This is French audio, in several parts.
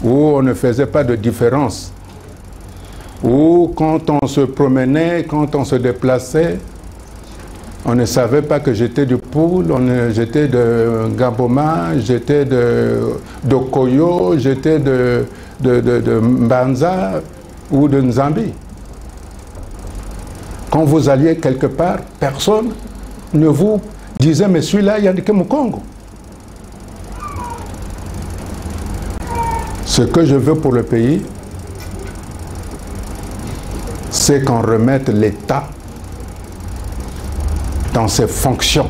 où on ne faisait pas de différence, où quand on se promenait, quand on se déplaçait, on ne savait pas que j'étais du Poul, j'étais de Gaboma, j'étais de Koyo, j'étais de Mbanza ou de Nzambi. Quand vous alliez quelque part, personne ne vous disait, mais celui-là, il y a que Mukongo. Ce que je veux pour le pays, c'est qu'on remette l'État dans ses fonctions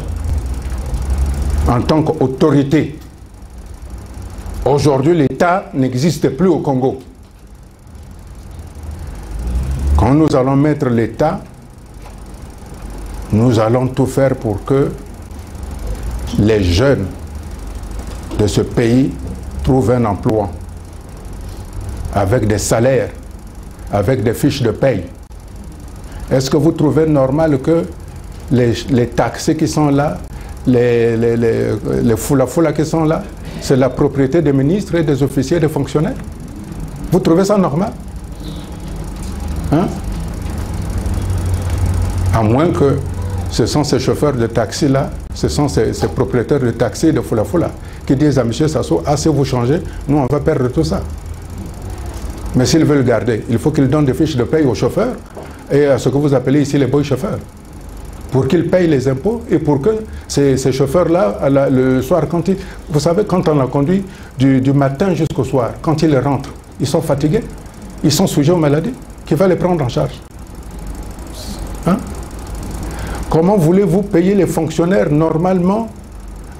en tant qu'autorité. Aujourd'hui, l'État n'existe plus au Congo. Quand nous allons mettre l'État, nous allons tout faire pour que les jeunes de ce pays trouvent un emploi avec des salaires, avec des fiches de paye. Est-ce que vous trouvez normal que les taxés qui sont là, les foula qui sont là, c'est la propriété des ministres et des officiers et des fonctionnaires? Vous trouvez ça normal? Hein? À moins que ce sont ces chauffeurs de taxi-là, ce sont ces propriétaires de taxi et de foula qui disent à M. Sassou, ah, si vous changez, nous on va perdre tout ça. Mais s'ils veulent garder, il faut qu'ils donnent des fiches de paye aux chauffeurs et à ce que vous appelez ici les boy chauffeurs, pour qu'ils payent les impôts et pour que ces chauffeurs-là, le soir, vous savez, quand on a conduit du matin jusqu'au soir, quand ils rentrent, ils sont fatigués, ils sont sujets aux maladies, qui va les prendre en charge? Hein? Comment voulez-vous payer les fonctionnaires normalement,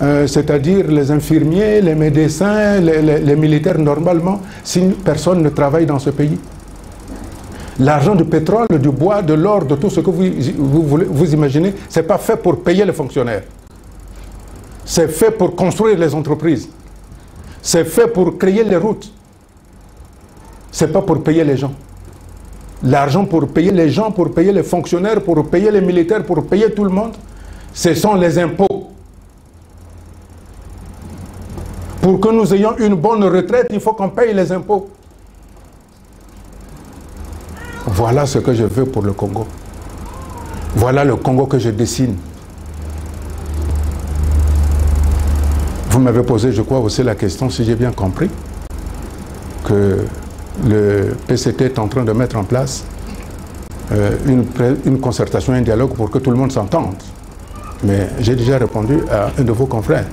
c'est-à-dire les infirmiers, les médecins, les militaires normalement, si personne ne travaille dans ce pays? L'argent du pétrole, du bois, de l'or, de tout ce que vous imaginez, ce n'est pas fait pour payer les fonctionnaires. C'est fait pour construire les entreprises. C'est fait pour créer les routes. Ce n'est pas pour payer les gens. L'argent pour payer les gens, pour payer les fonctionnaires, pour payer les militaires, pour payer tout le monde, ce sont les impôts. Pour que nous ayons une bonne retraite, il faut qu'on paye les impôts. Voilà ce que je veux pour le Congo. Voilà le Congo que je dessine. Vous m'avez posé, je crois, aussi la question, si j'ai bien compris, que le PCT est en train de mettre en place une concertation, un dialogue pour que tout le monde s'entende. Mais j'ai déjà répondu à un de vos confrères.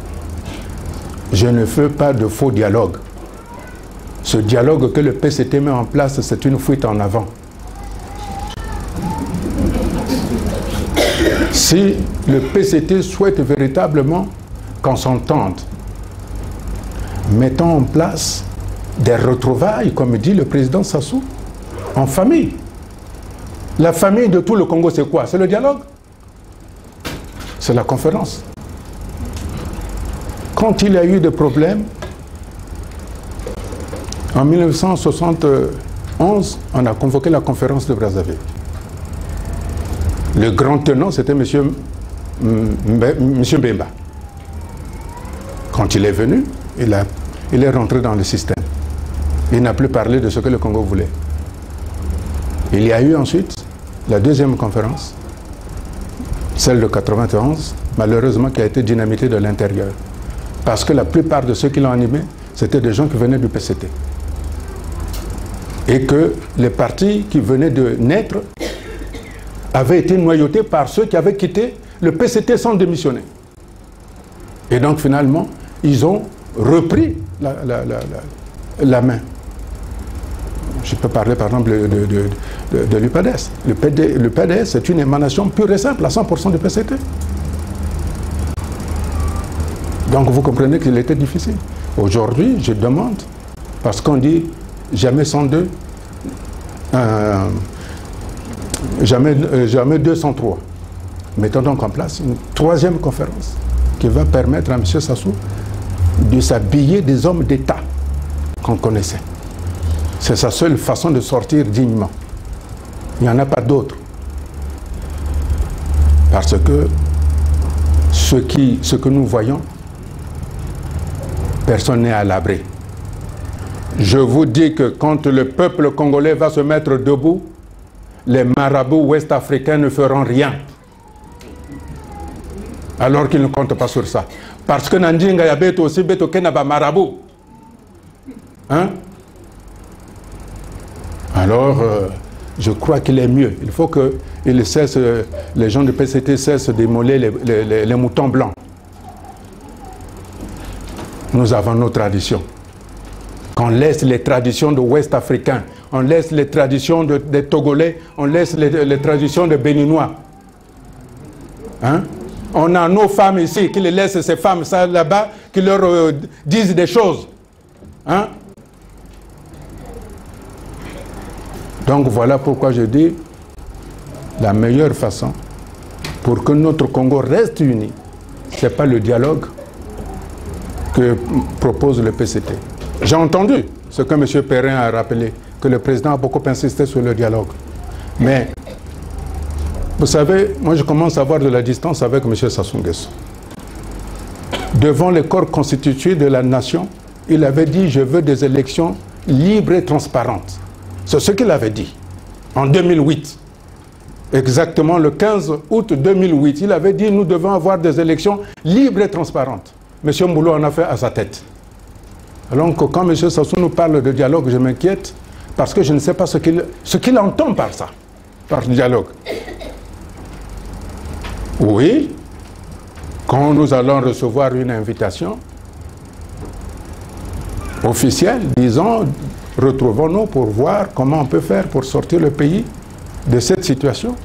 Je ne fais pas de faux dialogue. Ce dialogue que le PCT met en place, c'est une fuite en avant. Si le PCT souhaite véritablement qu'on s'entende, mettons en place des retrouvailles, comme dit le président Sassou, en famille. La famille de tout le Congo, c'est quoi? C'est le dialogue. C'est la conférence. Quand il y a eu des problèmes, en 1971, on a convoqué la conférence de Brazzaville. Le grand tenant, c'était M. Mbemba. Quand il est venu, il est rentré dans le système. Il n'a plus parlé de ce que le Congo voulait. Il y a eu ensuite la deuxième conférence, celle de 91, malheureusement qui a été dynamitée de l'intérieur. Parce que la plupart de ceux qui l'ont animée, c'était des gens qui venaient du PCT. Et que les partis qui venaient de naître avaient été noyautés par ceux qui avaient quitté le PCT sans démissionner. Et donc finalement, ils ont repris la main. Je peux parler par exemple de l'UPADES. Le PADES, c'est une émanation pure et simple, à 100% du PCT. Donc vous comprenez qu'il était difficile. Aujourd'hui, je demande, parce qu'on dit jamais 102, jamais 203. Mettons donc en place une troisième conférence qui va permettre à M. Sassou de s'habiller des hommes d'État qu'on connaissait. C'est sa seule façon de sortir dignement. Il n'y en a pas d'autre. Parce que ce que nous voyons, personne n'est à l'abri. Je vous dis que quand le peuple congolais va se mettre debout, les marabouts ouest-africains ne feront rien. Alors qu'ils ne comptent pas sur ça. Parce que Nandinga Yabet aussi Beto Kenaba marabout. Hein? Alors, je crois qu'il est mieux. Il faut que les gens du PCT cessent d'immoler les moutons blancs. Nous avons nos traditions. Qu'on laisse les traditions de Ouest africains, on laisse les traditions des Togolais, on laisse les traditions des Béninois. Hein? On a nos femmes ici qui les laissent, ces femmes ça là-bas, qui leur disent des choses. Hein? Donc voilà pourquoi je dis la meilleure façon pour que notre Congo reste uni, ce n'est pas le dialogue que propose le PCT. J'ai entendu ce que M. Perrin a rappelé, que le président a beaucoup insisté sur le dialogue. Mais, vous savez, moi je commence à avoir de la distance avec M. Sassou Nguesso. Devant les corps constitués de la nation, il avait dit « Je veux des élections libres et transparentes ». C'est ce qu'il avait dit en 2008. Exactement le 15 août 2008, il avait dit « Nous devons avoir des élections libres et transparentes ». M. Mboulou en a fait à sa tête. Alors que quand M. Sassou nous parle de dialogue, je m'inquiète parce que je ne sais pas ce qu'il entend par ça, par dialogue. Oui, quand nous allons recevoir une invitation officielle, disons, retrouvons-nous pour voir comment on peut faire pour sortir le pays de cette situation.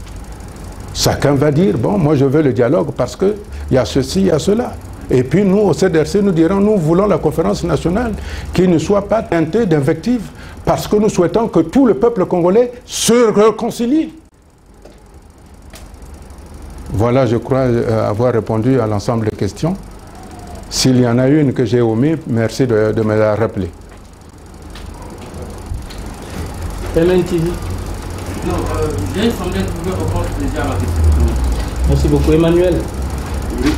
Chacun va dire, bon, moi je veux le dialogue parce qu'il y a ceci, il y a cela. Et puis nous, au CDRC, nous dirons, nous voulons la conférence nationale qui ne soit pas teintée d'invectives parce que nous souhaitons que tout le peuple congolais se réconcilie. Voilà, je crois avoir répondu à l'ensemble des questions. S'il y en a une que j'ai omis, merci de me la rappeler. MNTV. Non, j'ai semblé que vous répondre déjà à ma question. Merci beaucoup. Emmanuel. Oui.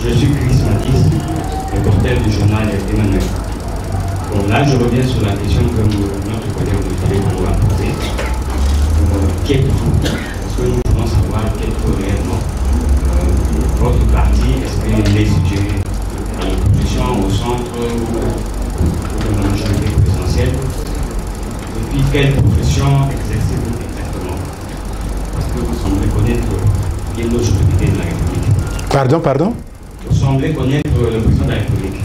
Je suis Chris Matisse, reporter du journal Emmanuel. Bon, là, je reviens sur la question que notre collègue Olivier Boulo a posée. Qui êtes-vous? Parce que nous voulons savoir quel est réellement votre parti. Est-ce qu'il est situé à l'opposition, au centre, ou dans la majorité présidentielle? Depuis quelle profession exercez-vous exactement? Parce que vous semblez connaître les autorités de la République. Pardon? Vous semblez connaître le président de la République.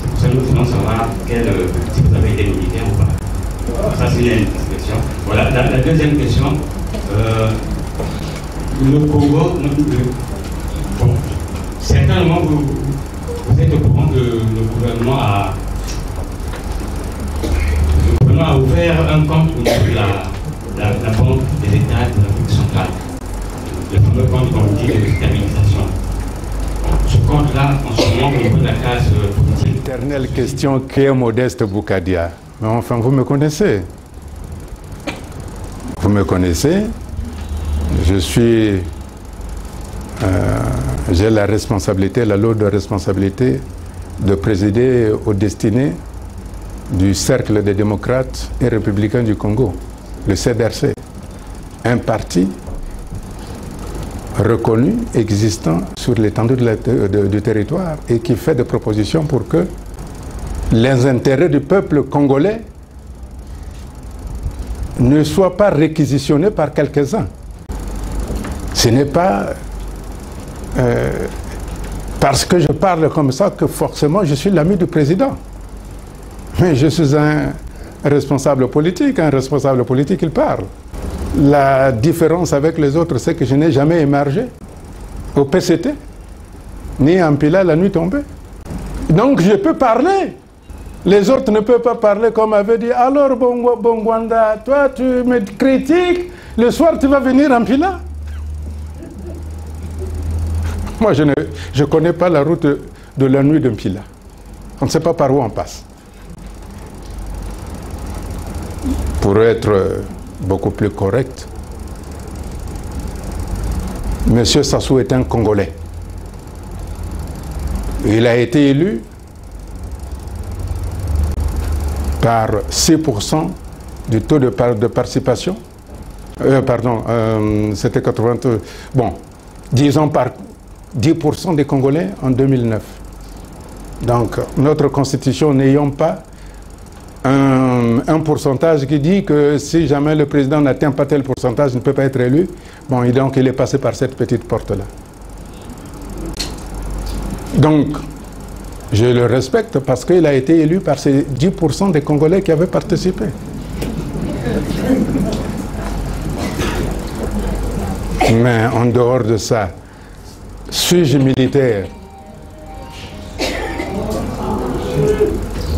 C'est pour ça que nous voulons savoir si vous avez été militaire ou pas. Ça, c'est une question. Voilà, la deuxième question. Le Congo, bon, certainement, vous êtes au courant que le gouvernement a ouvert un compte au niveau de la Banque des États de l'Afrique centrale. Le fameux compte qu'on dit de stabilisation. Ce compte-là, en ce moment, au niveau de la classe politique. Éternelle question qui est Modeste Boukadia. Mais enfin, vous me connaissez. Vous me connaissez. J'ai la responsabilité, la lourde responsabilité de présider aux destinées du Cercle des démocrates et républicains du Congo, le CDRC, un parti reconnu, existant sur l'étendue du territoire et qui fait des propositions pour que les intérêts du peuple congolais ne soient pas réquisitionnés par quelques-uns. Ce n'est pas parce que je parle comme ça que forcément je suis l'ami du président. Mais je suis un responsable politique. Un responsable politique, il parle. La différence avec les autres, c'est que je n'ai jamais émergé au PCT, ni en Pila la nuit tombée. Donc je peux parler. Les autres ne peuvent pas parler comme avait dit. Alors Bongwanda, toi tu me critiques, le soir tu vas venir en Pila. Moi je ne connais pas la route de la nuit d'un Pila. On ne sait pas par où on passe. Pour être beaucoup plus correct, M. Sassou est un Congolais. Il a été élu par 6% du taux de participation. C'était 80. Bon, disons par 10% des Congolais en 2009. Donc, notre constitution n'ayant pas un pourcentage qui dit que si jamais le président n'atteint pas tel pourcentage, il ne peut pas être élu. Bon, et donc il est passé par cette petite porte-là. Donc, je le respecte parce qu'il a été élu par ces 10% des Congolais qui avaient participé. Mais en dehors de ça, suis-je militaire?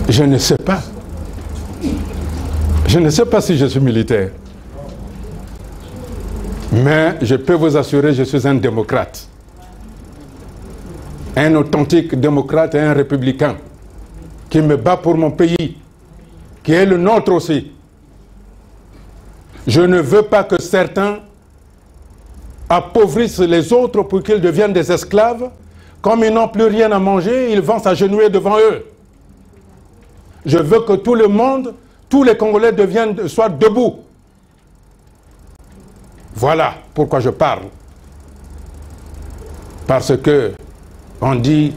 Je ne sais pas. Je ne sais pas si je suis militaire. Mais je peux vous assurer, je suis un démocrate. Un authentique démocrate et un républicain qui me bat pour mon pays, qui est le nôtre aussi. Je ne veux pas que certains appauvrissent les autres pour qu'ils deviennent des esclaves. Comme ils n'ont plus rien à manger, ils vont s'agenouiller devant eux. Je veux que tout le monde, tous les Congolais soient debout. Voilà pourquoi je parle. Parce que on dit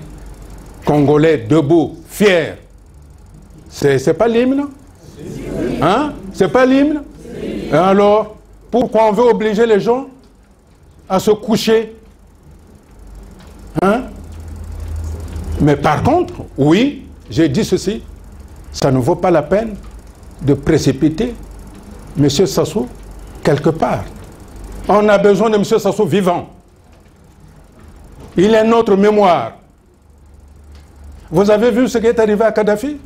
Congolais debout, fiers. C'est pas l'hymne? Hein? C'est pas l'hymne? Alors, pourquoi on veut obliger les gens à se coucher? Hein? Mais par contre, oui, j'ai dit ceci, ça ne vaut pas la peine de précipiter M. Sassou quelque part. On a besoin de M. Sassou vivant. Il est notre mémoire. Vous avez vu ce qui est arrivé à Kadhafi?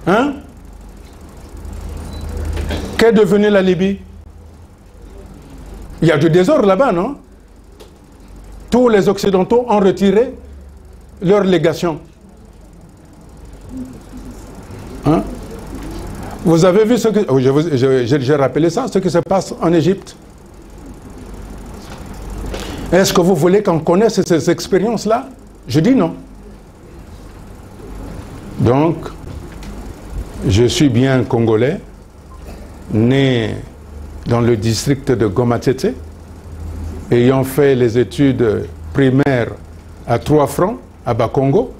Hein? Qu'est devenue la Libye? Il y a du désordre là-bas, non? Tous les Occidentaux ont retiré leur légation. Hein? Vous avez vu ce que... J'ai rappelé ça, ce qui se passe en Égypte. Est-ce que vous voulez qu'on connaisse ces expériences-là? Je dis non. Donc, je suis bien Congolais, né dans le district de Goma Tete, ayant fait les études primaires à 3 francs, à Bakongo,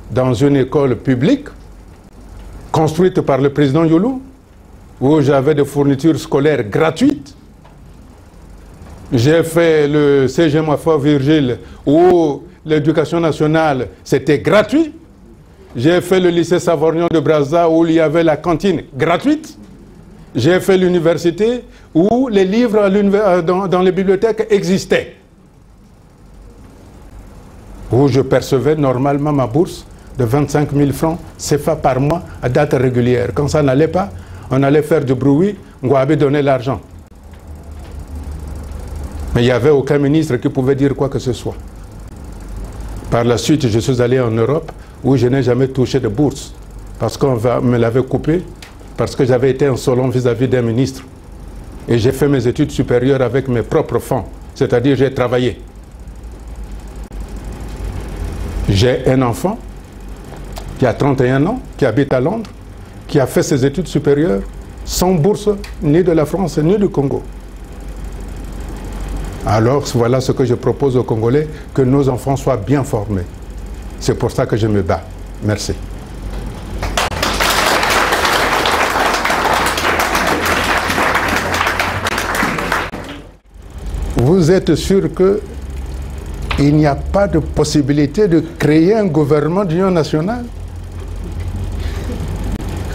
dans une école publique, construite par le président Youlou, où j'avais des fournitures scolaires gratuites. J'ai fait le CG Mafo Virgile, où l'éducation nationale, c'était gratuit. J'ai fait le lycée Savorgnan de Brazza, où il y avait la cantine gratuite. J'ai fait l'université, où les livres dans les bibliothèques existaient. Où je percevais normalement ma bourse de 25 000 francs CFA par mois à date régulière. Quand ça n'allait pas, on allait faire du bruit, on avait donné l'argent. Mais il n'y avait aucun ministre qui pouvait dire quoi que ce soit. Par la suite, je suis allé en Europe où je n'ai jamais touché de bourse parce qu'on me l'avait coupé, parce que j'avais été insolent vis-à-vis d'un ministre. Et j'ai fait mes études supérieures avec mes propres fonds, c'est-à-dire j'ai travaillé. J'ai un enfant qui a 31 ans, qui habite à Londres, qui a fait ses études supérieures sans bourse ni de la France ni du Congo. Alors voilà ce que je propose aux Congolais, que nos enfants soient bien formés. C'est pour ça que je me bats. Merci. Vous êtes sûr qu'il n'y a pas de possibilité de créer un gouvernement d'union nationale?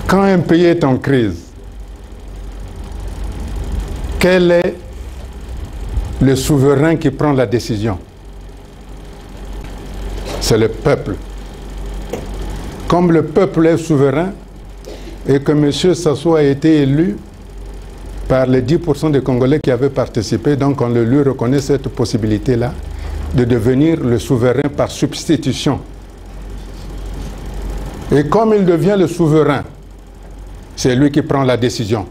Quand un pays est en crise, quel est le souverain qui prend la décision? C'est le peuple. Comme le peuple est souverain et que M. Sassou a été élu par les 10% des Congolais qui avaient participé, donc on lui reconnaît cette possibilité-là de devenir le souverain par substitution. Et comme il devient le souverain, c'est lui qui prend la décision.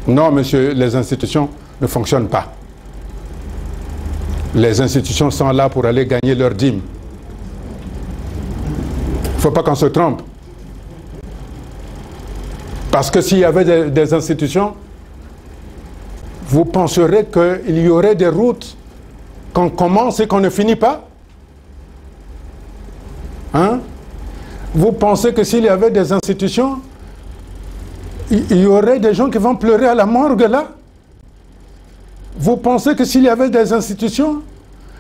Non, monsieur, les institutions ne fonctionnent pas. Les institutions sont là pour aller gagner leur dîme. Il ne faut pas qu'on se trompe. Parce que s'il y avait des institutions, vous penserez qu'il y aurait des routes qu'on commence et qu'on ne finit pas? Hein? Vous pensez que s'il y avait des institutions, il y aurait des gens qui vont pleurer à la morgue là? Vous pensez que s'il y avait des institutions,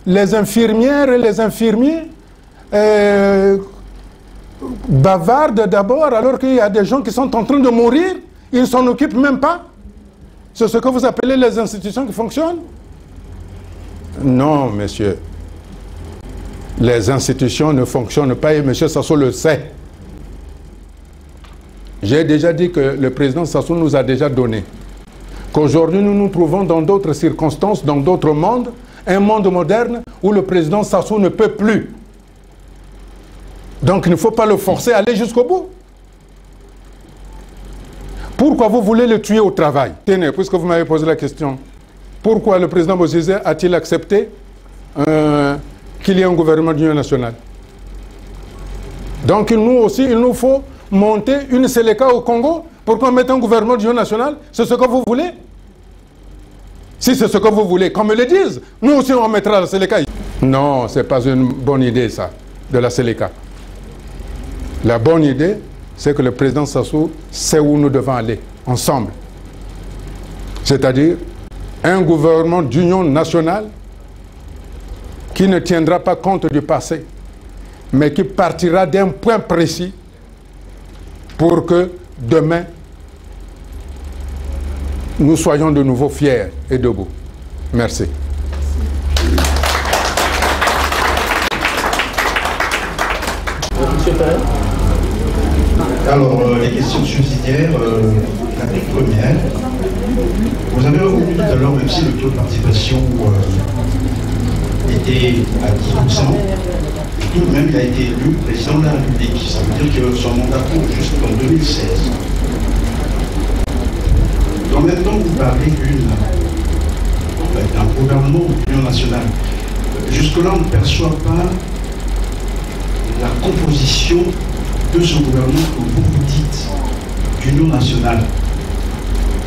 les infirmières et les infirmiers bavardent d'abord alors qu'il y a des gens qui sont en train de mourir, ils ne s'en occupent même pas? C'est ce que vous appelez les institutions qui fonctionnent? Non, monsieur. Les institutions ne fonctionnent pas et M. Sassou le sait. J'ai déjà dit que le président Sassou nous a déjà donné qu'aujourd'hui nous nous trouvons dans d'autres circonstances, dans d'autres mondes, un monde moderne où le président Sassou ne peut plus. Donc il ne faut pas le forcer à aller jusqu'au bout. Pourquoi vous voulez le tuer au travail? Tenez, puisque vous m'avez posé la question, pourquoi le président Bozizé a-t-il accepté qu'il y ait un gouvernement d'union nationale? Donc nous aussi, il nous faut monter une Séléka au Congo pour qu'on mette un gouvernement d'union nationale? C'est ce que vous voulez? Si c'est ce que vous voulez, qu'on me le dise. Nous aussi, on mettra la Séléka. Non, ce n'est pas une bonne idée, ça, de la Séléka. La bonne idée, c'est que le président Sassou sait où nous devons aller, ensemble. C'est-à-dire un gouvernement d'union nationale qui ne tiendra pas compte du passé, mais qui partira d'un point précis pour que demain, nous soyons de nouveau fiers et debout. Merci. Monsieur Perret. Alors, les questions subsidiaires, la toute première, vous avez reconnu tout à l'heure, même si le taux de participation était à 10%, tout de même il a été élu président de la République. Ça veut dire que son mandat court jusqu'en 2016. En même temps, vous parlez d'un gouvernement d'union nationale. Jusque-là, on ne perçoit pas la composition de ce gouvernement que vous dites d'union nationale.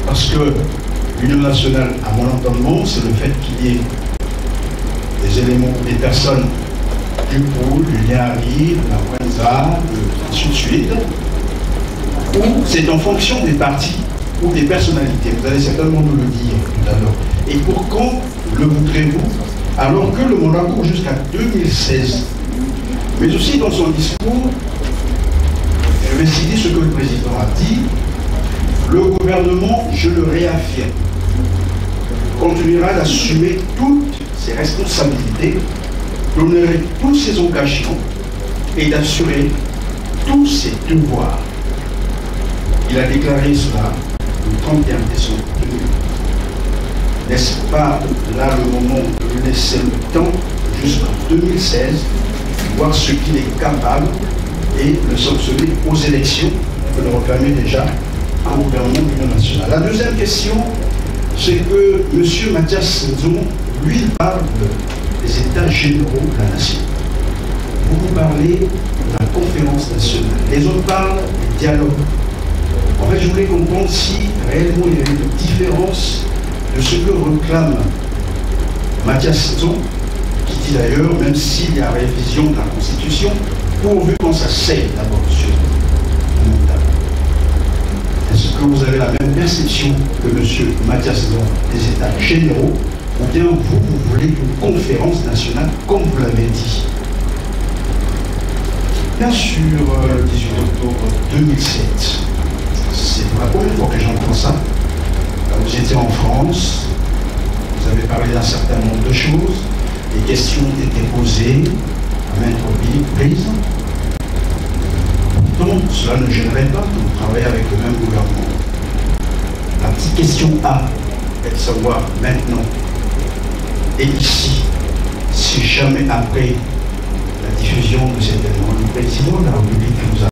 Parce que l'union nationale, à mon entendement, c'est le fait qu'il y ait des éléments, des personnes du pôle, du Niari, de la Wenza, ainsi de suite. Ou c'est en fonction des partis ou des personnalités. Vous allez certainement nous le dire tout à l'heure. Et pour quand le voudrez-vous, alors que le mandat court jusqu'à 2016? Mais aussi dans son discours, je vais citer ce que le président a dit: le gouvernement, je le réaffirme, continuera d'assumer toutes ses responsabilités, d'honorer tous ses engagements et d'assurer tous ses devoirs. Il a déclaré cela le 31 décembre 2000. N'est-ce pas là le moment de lui laisser le temps jusqu'en 2016, voir ce qu'il est capable et le sanctionner aux élections que nous réclamait déjà un gouvernement d'union nationale. La deuxième question, c'est que M. Mathias Nzon, lui, parle des états généraux de la nation. Vous parlez de la conférence nationale. Les autres parlent du dialogue. En fait, je voulais comprendre si réellement il y avait une différence de ce que réclame Mathias Nzon, qui dit d'ailleurs, même s'il y a révision de la Constitution, pourvu qu'on s'asseye d'abord sur le mandat. Est-ce que vous avez la même perception que M. Mathias Nzon des États généraux, ou bien vous voulez une conférence nationale, comme vous l'avez dit? Bien sûr, le 18 octobre 2007, c'est pour la première fois que j'entends ça. Vous étiez en France, vous avez parlé d'un certain nombre de choses, des questions ont été posées à maintes reprises. Pourtant, cela ne gênerait pas que vous travaillez avec le même gouvernement. La petite question A est de savoir maintenant et ici, si jamais après la diffusion de cet événement, le président de la République nous a